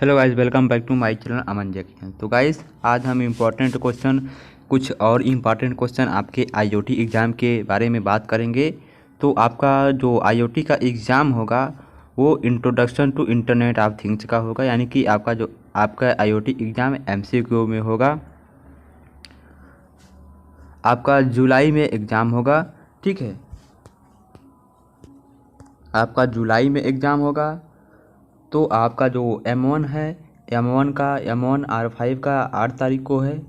Hello guys, welcome back to my channel Aman Jackson. तो guys, आज हम कुछ और इम्पॉर्टेंट क्वेश्चन आपके आईओटी एग्ज़ाम के बारे में बात करेंगे। तो आपका जो आईओटी का एग्ज़ाम होगा वो introduction to internet of things का होगा, यानी कि आपका आईओटी एग्ज़ाम एमसीक्यू में होगा। आपका जुलाई में एग्ज़ाम होगा, ठीक है, आपका जुलाई में एग्ज़ाम होगा। तो आपका जो M1 है, M1 R5 का 8 तारीख को है,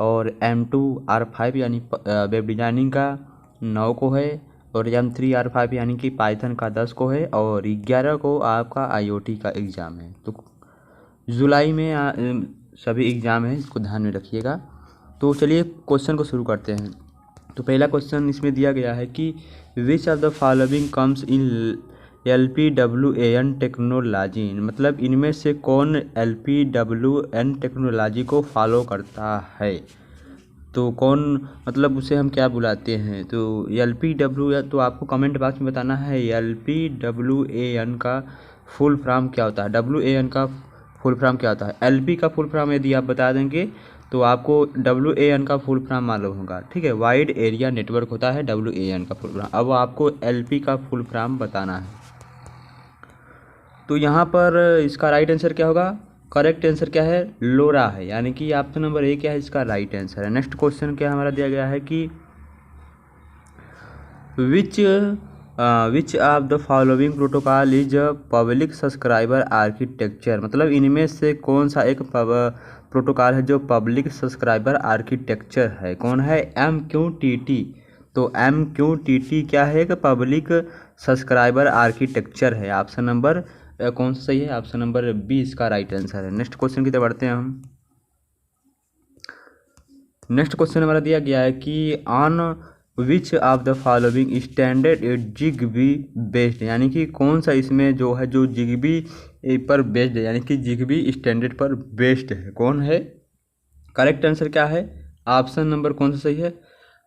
और M2 R5 यानी वेब डिज़ाइनिंग का 9 को है, और M3 R5 यानी कि पाइथन का 10 को है, और 11 को आपका आईओटी का एग्ज़ाम है। तो जुलाई में सभी एग्ज़ाम हैं, इसको ध्यान में रखिएगा। तो चलिए क्वेश्चन को शुरू करते हैं। तो पहला क्वेश्चन इसमें दिया गया है कि विच of the following comes in LPWAN technology, मतलब इनमें से कौन LPWAN टेक्नोलॉजी को फॉलो करता है। तो कौन, मतलब उसे हम क्या बुलाते हैं। तो LPW, तो आपको कमेंट बॉक्स में बताना है LPWAN का फुल फॉर्म क्या होता है, WAN का फुल फॉर्म क्या होता है। LP का फुल फॉर्म यदि आप बता देंगे तो आपको WAN का फुल फॉर्म मालूम होगा, ठीक है। वाइड एरिया नेटवर्क होता है WAN का फुल फॉर्म। अब आपको LP का फुल फॉर्म बताना है। तो यहाँ पर इसका राइट आंसर क्या होगा, करेक्ट आंसर क्या है, लोरा है, यानी कि ऑप्शन नंबर ए क्या है, इसका राइट आंसर है। नेक्स्ट क्वेश्चन क्या हमारा दिया गया है कि विच of the following protocol is public subscriber architecture, मतलब इनमें से कौन सा एक प्रोटोकॉल है जो पब्लिक सब्सक्राइबर आर्किटेक्चर है। कौन है, MQTT। तो MQTT क्या है, कि पब्लिक सब्सक्राइबर आर्किटेक्चर है। ऑप्शन नंबर कौन सा सही है, ऑप्शन नंबर बी इसका राइट आंसर है। नेक्स्ट क्वेश्चन की तरफ बढ़ते हैं हम। नेक्स्ट क्वेश्चन हमारा दिया गया है कि on which of the following standard Zigbee based, यानी कि कौन सा इसमें जो है जो जिगबी पर बेस्ड है, यानी कि जिगबी स्टैंडर्ड पर बेस्ड है। कौन है, करेक्ट आंसर क्या है, ऑप्शन नंबर कौन सा सही है,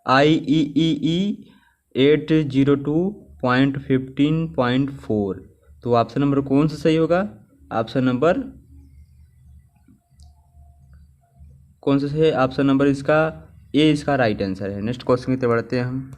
IEEE 802.15.4। तो ऑप्शन नंबर कौन सा सही होगा, ऑप्शन नंबर कौन सा सही है, ऑप्शन नंबर इसका ए इसका राइट आंसर है। नेक्स्ट क्वेश्चन की तरफ बढ़ते हैं हम।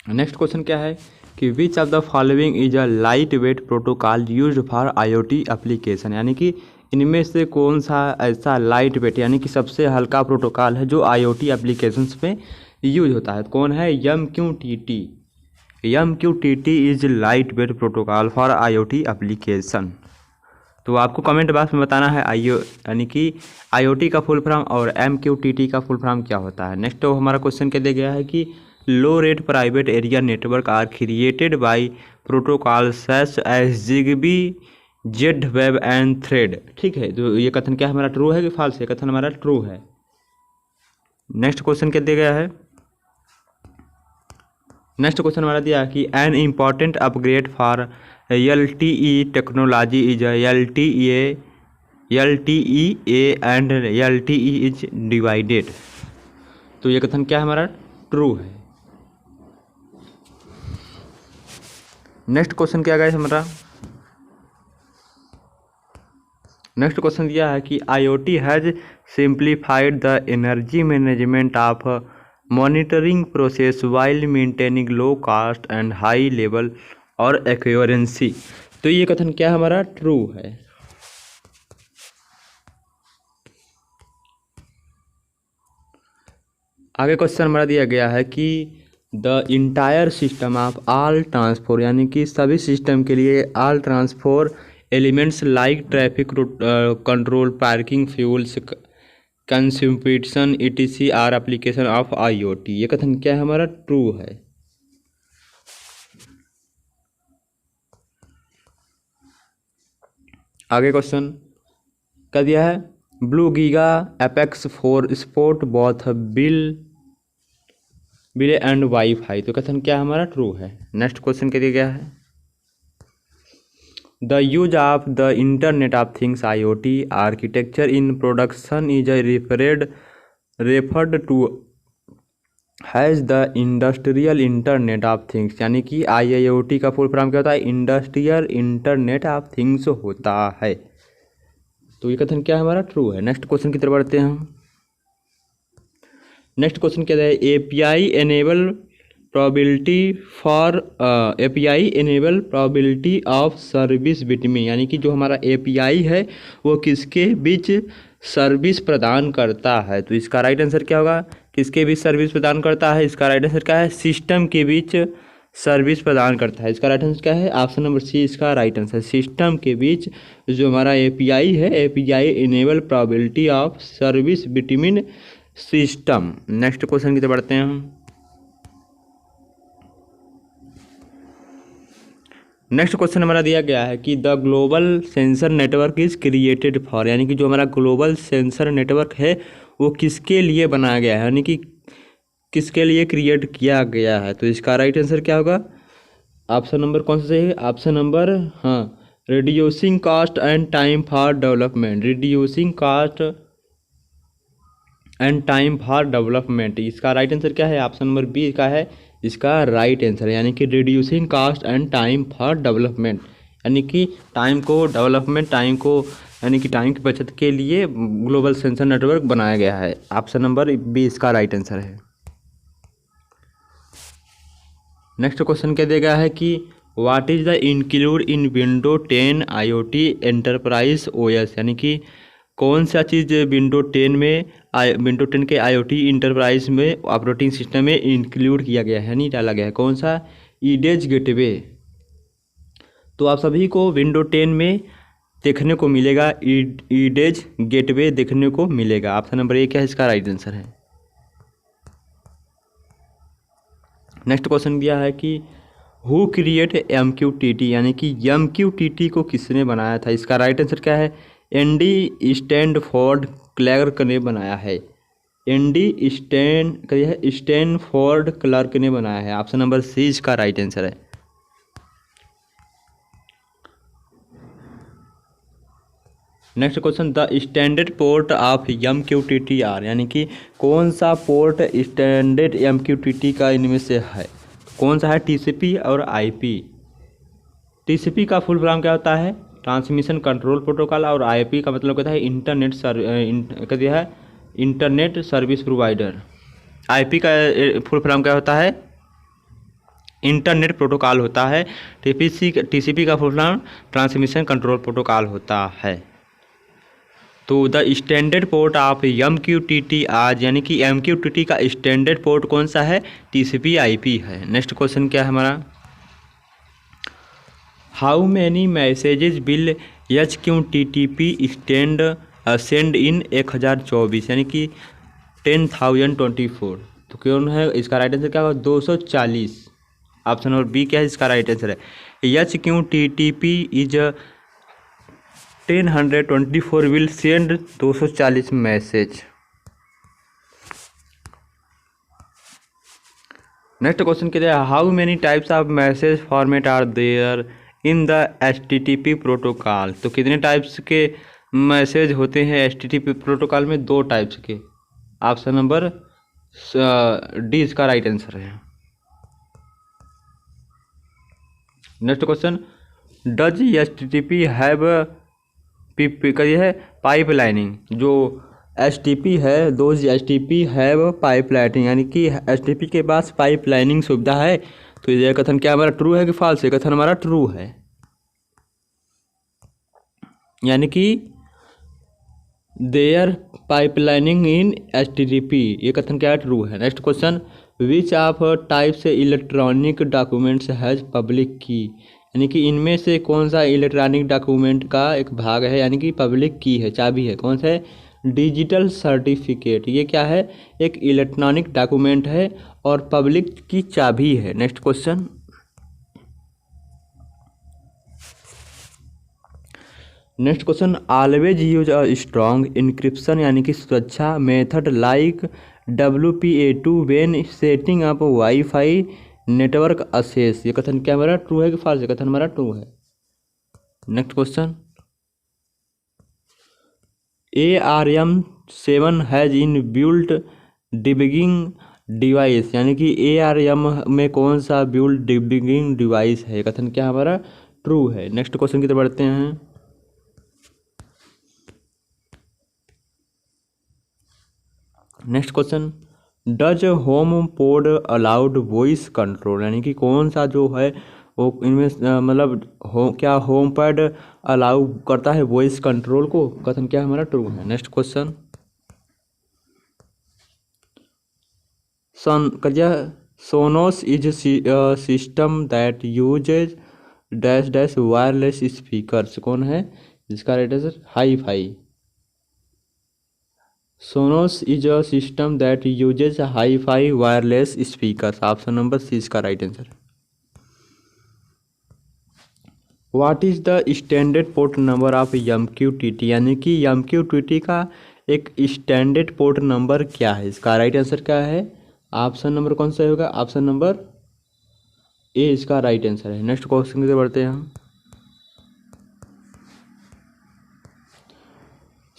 नेक्स्ट क्वेश्चन क्या है कि विच of the following is a light weight protocol used for IoT application, यानी कि इनमें से कौन सा ऐसा लाइट वेट यानी कि सबसे हल्का प्रोटोकॉल है जो IoT एप्लीकेशंस में यूज होता है। कौन है, MQTT। MQTT is light weight protocol for IoT application. तो आपको कमेंट बॉक्स में बताना है यानी कि IoT का फुल फॉर्म और MQTT का फुल फॉर्म क्या होता है। नेक्स्ट तो हमारा क्वेश्चन क्या दिया गया है कि low rate private area network are created by protocol such as Zigbee, Z wave and thread, ठीक है। तो ये कथन क्या हमारा ट्रू है कि फॉल्स है, कथन हमारा ट्रू है। नेक्स्ट क्वेश्चन क्या दिया गया है, नेक्स्ट क्वेश्चन हमारा दिया है कि an important upgrade for LTE technology is LTEA and LTE is divided. तो ये कथन क्या हमारा ट्रू है। नेक्स्ट क्वेश्चन क्या गाइस हमारा, नेक्स्ट क्वेश्चन दिया है कि IoT has simplified the energy management of monitoring process while maintaining low cost and high level और एक्यूरेंसी। तो ये कथन क्या हमारा ट्रू है। आगे क्वेश्चन हमारा दिया गया है कि the entire system of all transport, यानी कि सभी सिस्टम के लिए all transport elements like traffic control, parking, fuels consumption etc are application of IoT। ये कथन क्या है हमारा ट्रू है। आगे क्वेश्चन क्या दिया है, blue giga apex for sport both bill and wifi. तो कथन क्या हमारा ट्रू है। नेक्स्ट क्वेश्चन क्या दिया गया है, the use of the internet of things IoT architecture in production is referred to has the industrial internet of things, यानी कि IIoT का फुल फॉर्म क्या होता है? इंडस्ट्रियल इंटरनेट ऑफ थिंग्स होता है। तो ये कथन क्या है हमारा? ट्रू है। नेक्स्ट क्वेश्चन की तरफ बढ़ते हैं हम। नेक्स्ट क्वेश्चन क्या है? API enable probability of service between, यानी कि जो हमारा API है वो किसके बीच सर्विस प्रदान करता है? तो इसका राइट आंसर क्या होगा? किसके बीच सर्विस प्रदान करता है? इसका राइट आंसर क्या है? सिस्टम के बीच सर्विस प्रदान करता है। इसका राइट आंसर क्या है? ऑप्शन नंबर सी इसका राइट आंसर। सिस्टम के बीच जो हमारा API है, API enable probability of service between system. Next question की तरफ बढ़ते हैं हम। नेक्स्ट क्वेश्चन हमारा दिया गया है कि the global sensor network is created for, यानी कि जो हमारा ग्लोबल सेंसर नेटवर्क है वो किसके लिए बनाया गया है, यानी कि किसके लिए क्रिएट किया गया है? तो इसका राइट आंसर क्या होगा? ऑप्शन नंबर कौन सा सही है? Option number reducing cost and time for development. Reducing cost and time for development, इसका राइट आंसर क्या है? ऑप्शन नंबर बी का है इसका राइट आंसर, यानी कि reducing cost and time for development, यानी कि टाइम को डेवलपमेंट यानी कि टाइम की बचत के लिए ग्लोबल सेंसर नेटवर्क बनाया गया है। ऑप्शन नंबर बी इसका राइट आंसर है। नेक्स्ट क्वेश्चन क्या दिया गया है कि what is the include in window 10 IoT enterprise OS, यानी कि कौन सा चीज़ विंडो 10 के IoT इंटरप्राइज में ऑपरेटिंग सिस्टम में इंक्लूड किया गया है, नहीं डाला गया है? कौन सा? ईडेज गेटवे। तो आप सभी को विंडो 10 में देखने को मिलेगा, ईडेज गेटवे देखने को मिलेगा। ऑप्शन नंबर ए क्या है? इसका राइट आंसर है। नेक्स्ट क्वेश्चन दिया है कि हु क्रिएट MQTT, यानी कि MQTT को किसने बनाया था? इसका राइट आंसर क्या है? एंडी स्टैनफोर्ड क्लर्क ने बनाया है। स्टैनफोर्ड क्लर्क ने बनाया है। ऑप्शन नंबर सी इसका राइट आंसर है। Next question, the standard port of MQTT यानी कि कौन सा पोर्ट स्टैंडर्ड MQTT का इनमें से है? कौन सा है? TCP और IP। TCP का फुल फॉर्म क्या होता है? ट्रांसमिशन कंट्रोल प्रोटोकॉल, और IP का मतलब कहता है इंटरनेट सर्विस प्रोवाइडर। IP का फुल फॉर्म क्या होता है? इंटरनेट प्रोटोकॉल होता है। TCP का full form transmission control protocol होता है। तो the standard port of MQTT आज, यानी कि MQTT का स्टैंडर्ड पोर्ट कौन सा है? TCP IP है। नेक्स्ट क्वेश्चन क्या है हमारा? How many messages will HQTTP send in 1024, यानी कि 10,024। तो कौन है? इसका राइट आंसर क्या होगा? 240। ऑप्शन नंबर बी क्या है? इसका राइट आंसर है। HQTTP is 1024 will send 240 message. Next question क्या है? How many types of message format are there in the HTTP protocol. तो कितने टाइप्स के मैसेज होते हैं HTTP प्रोटोकॉल में? 2 टाइप्स के। ऑप्शन नंबर डी इसका राइट आंसर है। Next question, does HTTP have है पाइपलाइनिंग। जो HTTP है, दोज HTTP हैव पाइपलाइनिंग, यानी कि HTTP के पास पाइपलाइनिंग सुविधा है। तो ये कथन क्या हमारा ट्रू है कि फॉल्स है? कथन हमारा ट्रू है, यानी कि देयर पाइपलाइनिंग इन HTTP, ये कथन क्या है? ट्रू है। Next question, which of types electronic documents has public की, यानी कि इनमें से कौन सा इलेक्ट्रॉनिक डॉक्यूमेंट का एक भाग है, यानी कि पब्लिक की है, चाबी है? कौन सा है? Digital certificate. ये क्या है? एक इलेक्ट्रॉनिक डॉक्यूमेंट है और पब्लिक की चाबी है। Next question, always use a strong encryption, यानी कि सुरक्षा method like WPA2 when setting up wifi network access. ये कथन क्या हमारा ट्रू है कि फॉल्स है? कथन हमारा ट्रू है। Next question, ARM7 has in built debugging device यानी कि ARM में कौन सा बिल्ड डिबगिंग डिवाइस है, कथन क्या हमारा ट्रू है। नेक्स्ट क्वेश्चन की तरफ बढ़ते हैं। Next question, does home pod allowed voice control, यानी कि कौन सा जो है वो इनमें मतलब क्या होम पैड अलाउ करता है वॉइस कंट्रोल को, कथन क्या हमारा ट्रू है। Next question, Sonos is system that uses dash dash wireless speakers, कौन है इसका right answer, hi fi. Sonos is a system that uses hi fi wireless speakers, option number C इसका right answer. What is the standard port number of MQTT, यानी कि MQTT का एक standard port number क्या है, इसका right answer क्या है, ऑप्शन नंबर कौन सा होगा, ऑप्शन नंबर ए इसका राइट आंसर है। नेक्स्ट क्वेश्चन की बढ़ते हैं हम।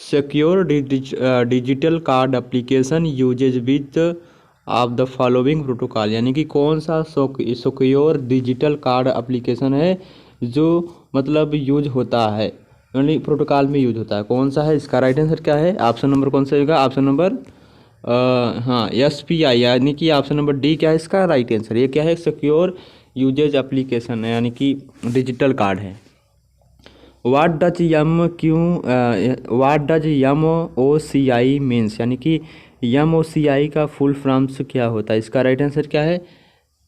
Secure digital card application uses with of the following protocol, यानी कि कौन सा सिक्योर डिजिटल कार्ड एप्लीकेशन है जो मतलब यूज होता है, यानी प्रोटोकॉल में यूज होता है, कौन सा है, इसका राइट आंसर क्या है, ऑप्शन नंबर कौन सा होगा, ऑप्शन नंबर हाँ SPI, यानी कि ऑप्शन नंबर डी क्या है इसका राइट आंसर। ये क्या है, सिक्योर यूजेज एप्लीकेशन है, यानी कि डिजिटल कार्ड है। वाट डज MOCI मीन्स, यानी कि MOCI का फुल फॉर्म्स क्या होता है, इसका राइट आंसर क्या है,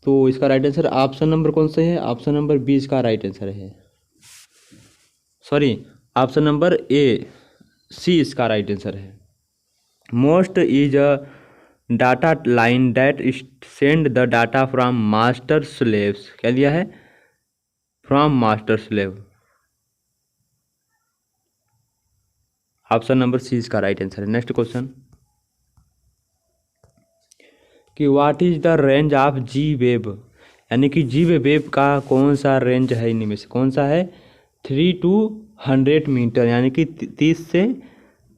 तो इसका राइट आंसर ऑप्शन नंबर कौन सा है, ऑप्शन नंबर बी इसका राइट आंसर है, sorry option number A C इसका राइट आंसर है। Most is a data line that send the data from master slaves, क्या दिया है, from master slave, option number C इसका राइट आंसर है। Next question, कि what is the range of Z wave, यानी कि जी web का कौन सा रेंज है, इनमें से कौन सा है, 3 to 100 मीटर, यानी कि 30 से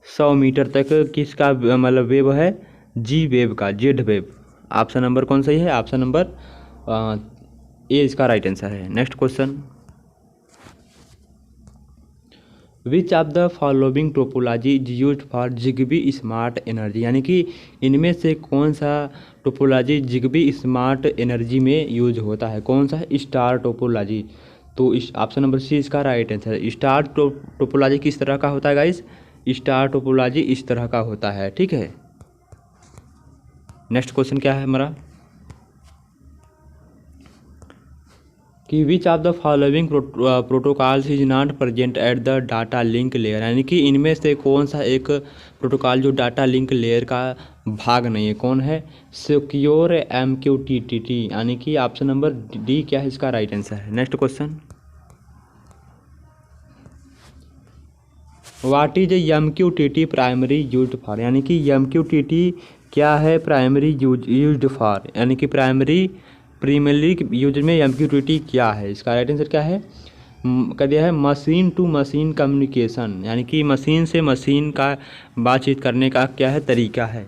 100 मीटर तक किसका मतलब वेब है, जी वेब का, जेड वेब, ऑप्शन नंबर कौन सा है, ऑप्शन नंबर ए इसका राइट आंसर है। Next question, which of the following topology is use for Zigbee smart energy, यानी कि इनमें से कौन सा टोपोलॉजी जिगबी स्मार्ट एनर्जी में यूज होता है, कौन सा है, स्टार टोपोलॉजी, तो इस ऑप्शन नंबर सी इसका राइट आंसर है। स्टार टोपोलॉजी किस तरह का होता है गाइस, स्टार टोपोलॉजी इस तरह का होता है, ठीक है। नेक्स्ट क्वेश्चन क्या है हमारा, कि विच of the following protocols is not present at the data link layer, यानी कि इनमें से कौन सा एक प्रोटोकॉल जो डाटा लिंक लेयर का भाग नहीं है, कौन है, सिक्योर MQTT, यानी कि ऑप्शन नंबर डी क्या है इसका राइट आंसर है। Next question, what is MQTT primary used for, यानी कि MQTT क्या है, प्राइमरी यूज्ड फॉर, यानी कि प्राइमरी यूज में MQTT क्या है, इसका राइट आंसर क्या है, कह दिया है मशीन टू मशीन कम्युनिकेशन, यानी कि मशीन से मशीन का बातचीत करने का क्या है, तरीका है।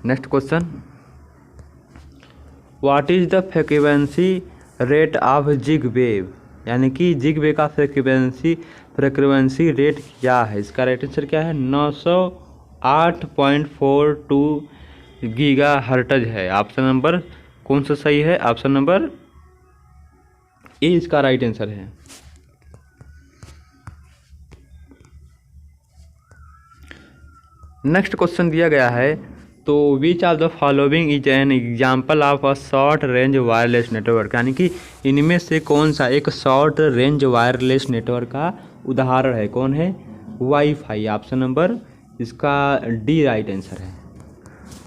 Next question, what is the frequency rate of zig wave, यानी कि जिग वेव का फ्रीक्वेंसी रेट क्या है, इसका राइट आंसर क्या है, 908.42 गीगा हर्ट्ज है, ऑप्शन नंबर कौन सा सही है, ऑप्शन नंबर ए इसका राइट आंसर है। नेक्स्ट क्वेश्चन दिया गया है, तो which of the following is an example of a short range wireless network, यानी कि इनमें से कौन सा एक शॉर्ट रेंज वायरलेस नेटवर्क का उदाहरण है, कौन है, वाईफाई, ऑप्शन नंबर इसका डी राइट आंसर है।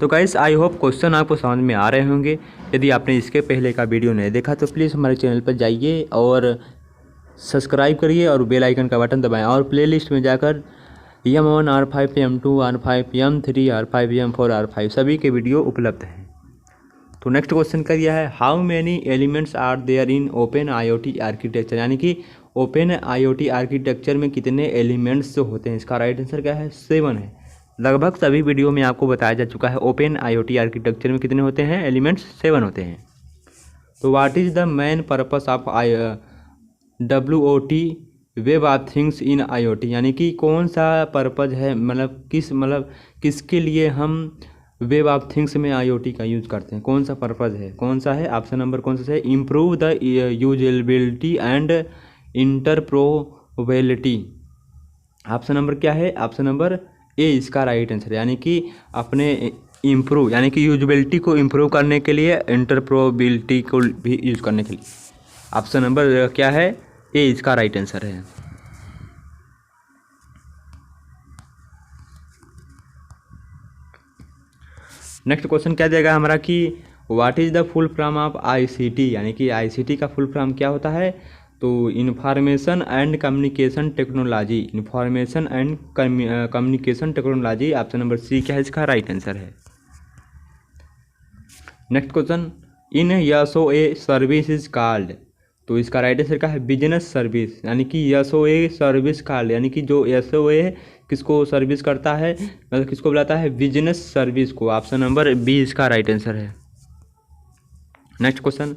तो गाइस आई होप क्वेश्चन आपको समझ में आ रहे होंगे। यदि आपने इसके पहले का वीडियो नहीं देखा तो प्लीज़ हमारे चैनल पर जाइए और सब्सक्राइब करिए और बेल आइकन का बटन दबाएं और प्लेलिस्ट में जाकर M1 R5 M2 R5 M3 R5 M4 R5 सभी के वीडियो उपलब्ध हैं। तो नेक्स्ट क्वेश्चन का दिया है, how many elements are there in open IoT architecture, यानी कि ओपन IoT आर्किटेक्चर में कितने एलिमेंट्स होते हैं, इसका राइट आंसर क्या है, 7 है। लगभग सभी वीडियो में आपको बताया जा चुका है ओपन IoT आर्किटेक्चर में कितने होते हैं एलिमेंट्स, 7 होते हैं। तो what is the main purpose of WOT web of things in IoT, यानी कि कौन सा पर्पज है, मतलब किसके लिए हम वेब ऑफ थिंग्स में IoT का यूज़ करते हैं, कौन सा पर्पज़ है, कौन सा है? ऑप्शन नंबर कौन सा है? Improve the usability and interoperability. Option number क्या है? ऑप्शन नंबर ए इसका राइट आंसर है, यानी कि अपने इम्प्रूव यानी कि यूजेबिलिटी को इम्प्रूव करने के लिए, इंटरप्रोवेबिलिटी को भी यूज़ करने के लिए। ऑप्शन नंबर क्या है? ए इसका राइट आंसर है। नेक्स्ट क्वेश्चन क्या देगा हमारा कि what is the full form of ICT, यानी कि ICT का फुल फॉर्म क्या होता है? तो information and communication technology, information and communication technology. Option number C क्या है इसका राइट आंसर है। Next question, in SOA service is called, तो इसका राइट आंसर क्या है? बिजनेस सर्विस, यानी कि SOA सर्विस कॉल्ड, यानी कि जो SOA किसको सर्विस करता है, मतलब किसको बुलाता है? बिजनेस सर्विस को। ऑप्शन नंबर बी इसका राइट आंसर है। Next question,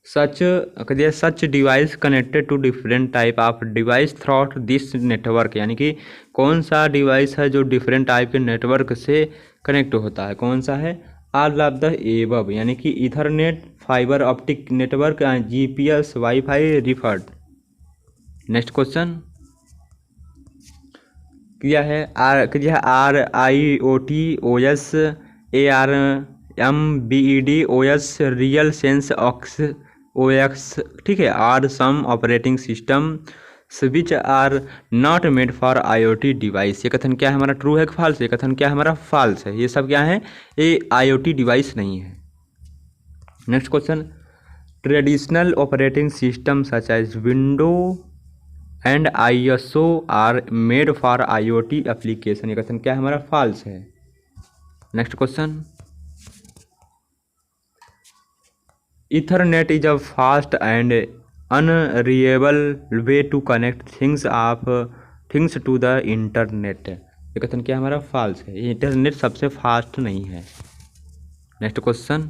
such device connected to different type of device through this network, यानी कि कौन सा डिवाइस है जो डिफरेंट टाइप के नेटवर्क से कनेक्ट होता है, कौन सा है? ऑल ऑफ द एबव, यानी कि ethernet, fiber optic network, GPS, wifi, referred. Next question क्या है? RIoT OS, ARMBED OS, real sense OS, ठीक है, are some operating system which are not made for IoT device. ये कथन क्या है हमारा? ट्रू है कि फॉल्स? ये कथन क्या है हमारा? फॉल्स है। ये सब क्या है? ये IoT डिवाइस नहीं है। Next question, traditional operating system such as window and ISO are made for IoT application. ये कथन क्या है हमारा? फॉल्स है। Next question, Ethernet is a fast and unreliable way to connect things to the internet. ये कथन क्या हमारा? फॉल्स है। इंटरनेट सबसे फास्ट नहीं है। नेक्स्ट क्वेश्चन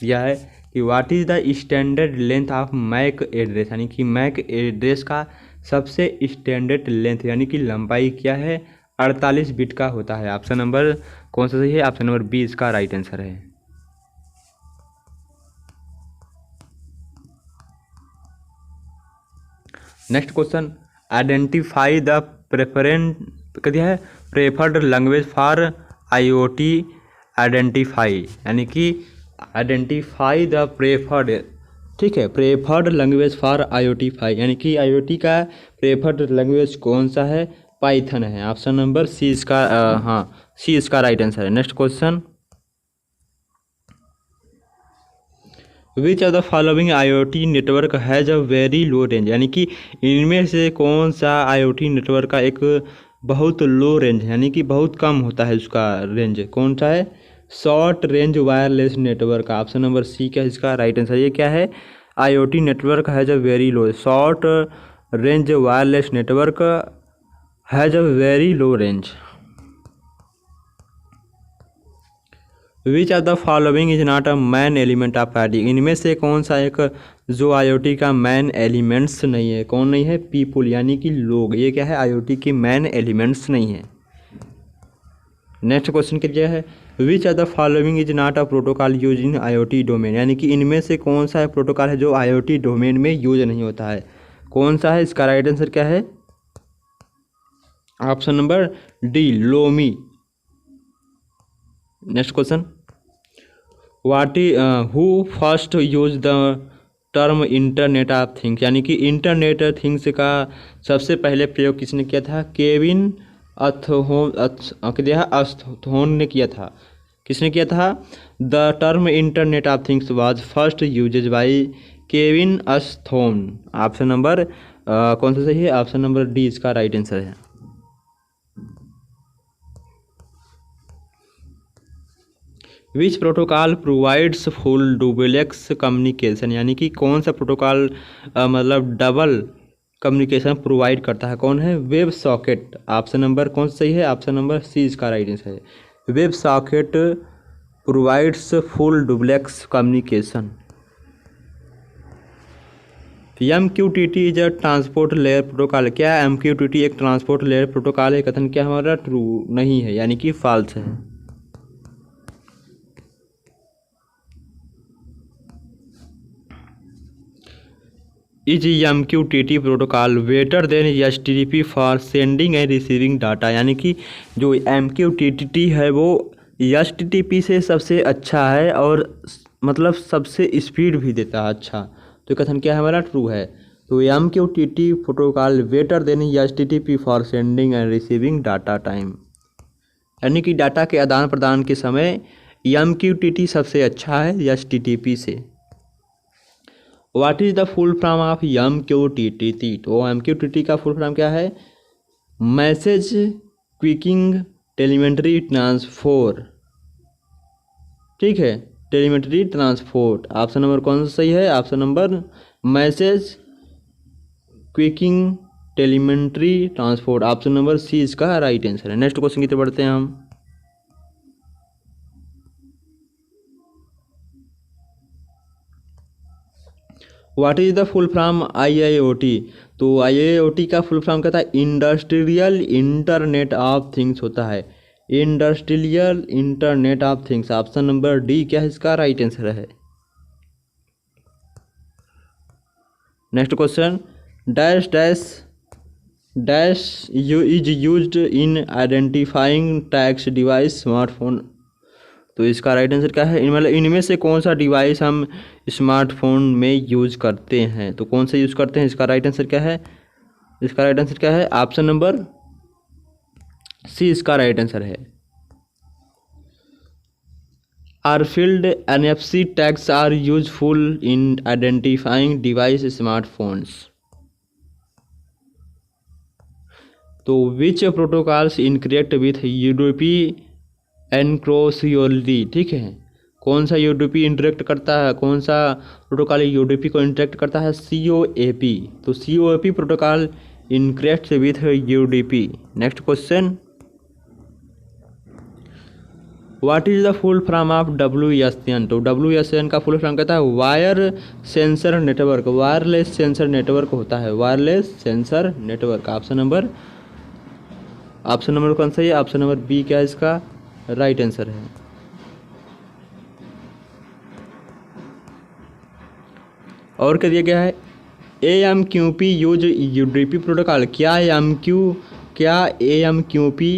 यह है कि what is the standard length of MAC address, यानी कि मैक एड्रेस का सबसे स्टैंडर्ड लेंथ यानी कि लंबाई क्या है? 48 बिट का होता है। ऑप्शन नंबर कौन सा सही है? ऑप्शन नंबर बी इसका राइट आंसर है। Next question, identify the preferred language for IoT identify, यानी कि आइडेंटिफाई द प्रेफर्ड, ठीक है, प्रेफर्ड लैंग्वेज फॉर IoT फाई, यानी कि IoT का प्रेफर्ड लैंग्वेज कौन सा है? पाइथन है। ऑप्शन नंबर सी इसका सी इसका राइट आंसर है। Next question, which of the following IoT network has a very low range, यानी कि इनमें से कौन सा IoT नेटवर्क का एक बहुत लो रेंज है, यानी कि बहुत कम होता है उसका रेंज, कौन सा है? Short range wireless network. Option number C क्या है इसका राइट आंसर? ये क्या है? IoT network has a very low, short range wireless network has a very low range. Which of the following is not a main element of IoT, इनमें से कौन सा एक जो IoT का मैन एलिमेंट्स नहीं है? कौन नहीं है? पीपुल, यानी कि लोग। ये क्या है? IoT की मैन एलिमेंट्स नहीं है। नेक्स्ट क्वेश्चन क्या है? विच of the following is not a protocol use in IoT domain, यानी कि इनमें से कौन सा प्रोटोकॉल है जो IoT डोमेन में यूज नहीं होता है, कौन सा है? इसका राइट आंसर क्या है? Option number D, loamy. Next question, who first use the term internet of things, यानी कि इंटरनेट थिंग्स का सबसे पहले प्रयोग किसने किया था? केविन अस्थोन ने किया था। किसने किया था? The term internet of things was first uses by Kevin Ashton. Option number कौन सा सही है? ऑप्शन नंबर डी इसका राइट आंसर है। Which protocol provides full duplex communication, यानी कि कौन सा प्रोटोकॉल मतलब डबल कम्युनिकेशन प्रोवाइड करता है। कौन है? Web socket. ऑप्शन नंबर कौन सही है? ऑप्शन नंबर सी इसका राइट आंसर है। Web socket provides full duplex communication. MQTT is a transport layer protocol. क्या MQTT एक ट्रांसपोर्ट लेयर प्रोटोकॉल है? कथन क्या हमारा ट्रू नहीं है, यानी कि फॉल्स है। Is MQTT protocol better than HTTP for sending end receiving data, यानी कि जो MQTT है वो HTTP से सबसे अच्छा है और मतलब सबसे स्पीड भी देता है अच्छा। तो कथन क्या है हमारा? ट्रू है। तो MQTT protocol better than HTTP for sending end receiving data time, यानी कि डाटा के आदान प्रदान के समय MQTT सबसे अच्छा है HTTP से। What is the full form of MQTT? तो MQTT का फुल फॉर्म क्या है? Message queuing telemetry transfer. ठीक है, टेलीमेट्री ट्रांसपोर्ट। ऑप्शन नंबर कौन सा सही है? Option number message queuing telemetry transport. Option number C इसका राइट आंसर है। नेक्स्ट क्वेश्चन की तरफ बढ़ते हैं हम। What is the full form IIoT? तो IIoT का फुल फॉर्म क्या था? इंडस्ट्रियल इंटरनेट ऑफ थिंग्स होता है। Industrial internet of things. Option number D क्या है इसका राइट आंसर है। Next question, dash dash dash is used in identifying tags device smartphone. तो इसका राइट आंसर क्या है? मतलब इनमें से कौन सा डिवाइस हम स्मार्टफोन में यूज करते हैं? तो कौन सा यूज करते हैं? इसका राइट आंसर क्या है? इसका राइट आंसर क्या है? ऑप्शन नंबर सी इसका राइट आंसर है। आरफील्ड NFC tags are useful in identifying device smartphones. तो which protocols incorrect with UDP एनक्रोसियोलिटी। ठीक है, कौन सा UDP इंटरेक्ट करता है? कौन सा प्रोटोकॉल UDP को इंटरेक्ट करता है? COAP। तो COAP protocol incorrect with UDP। Next question, what is the full form of WSN? तो WSN का फुल फॉर्म कहता है wire sensor network. Wireless sensor network होता है, wireless sensor network. Option number कौन सा है? ऑप्शन नंबर बी क्या है इसका राइट आंसर है। और क्या दिया गया है? AMQP use UDP protocol. क्या AMQP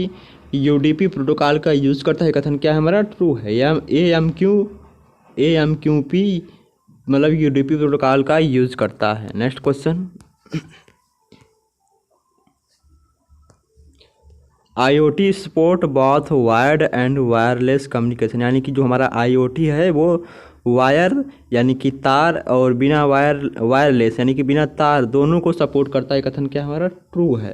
UDP प्रोटोकॉल का यूज करता है? कथन क्या है हमारा? ट्रू है। AMQP मतलब UDP प्रोटोकॉल का यूज करता है। Next question, IoT support both wired and wireless communication, यानी कि जो हमारा IoT है वो वायर यानी कि तार और बिना वायरलेस यानी कि बिना तार दोनों को सपोर्ट करता है। कथन क्या हमारा? ट्रू है।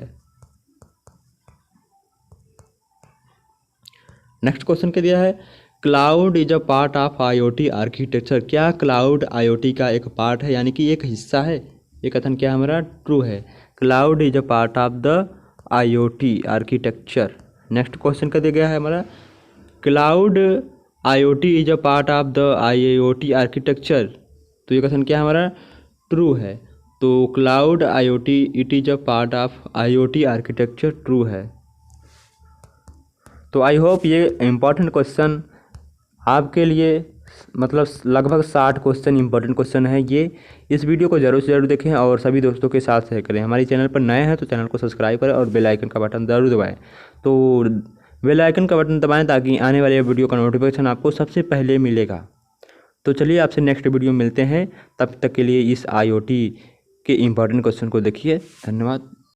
नेक्स्ट क्वेश्चन क्या दिया है? Cloud is a part of IoT architecture. क्या क्लाउड IoT का एक पार्ट है, यानी कि एक हिस्सा है? ये कथन क्या हमारा? ट्रू है। Cloud is a part of the IoT architecture. Next question क्या दिया गया है हमारा? Cloud IoT is a part of the IoT architecture. तो ये कथन क्या हमारा? ट्रू है। तो cloud IoT it is a part of IoT architecture true है। तो आई होप ये इम्पॉर्टेंट क्वेश्चन आपके लिए मतलब लगभग 60 क्वेश्चन इंपॉर्टेंट क्वेश्चन है ये। इस वीडियो को ज़रूर से ज़रूर देखें और सभी दोस्तों के साथ शेयर करें। हमारे चैनल पर नए हैं तो चैनल को सब्सक्राइब करें और बेल आइकन का बटन ज़रूर दबाएं। तो बेल आइकन का बटन दबाएं ताकि आने वाले वीडियो का नोटिफिकेशन आपको सबसे पहले मिलेगा। तो चलिए आपसे नेक्स्ट वीडियो मिलते हैं, तब तक के लिए इस IoT के इम्पॉर्टेंट क्वेश्चन को देखिए। धन्यवाद।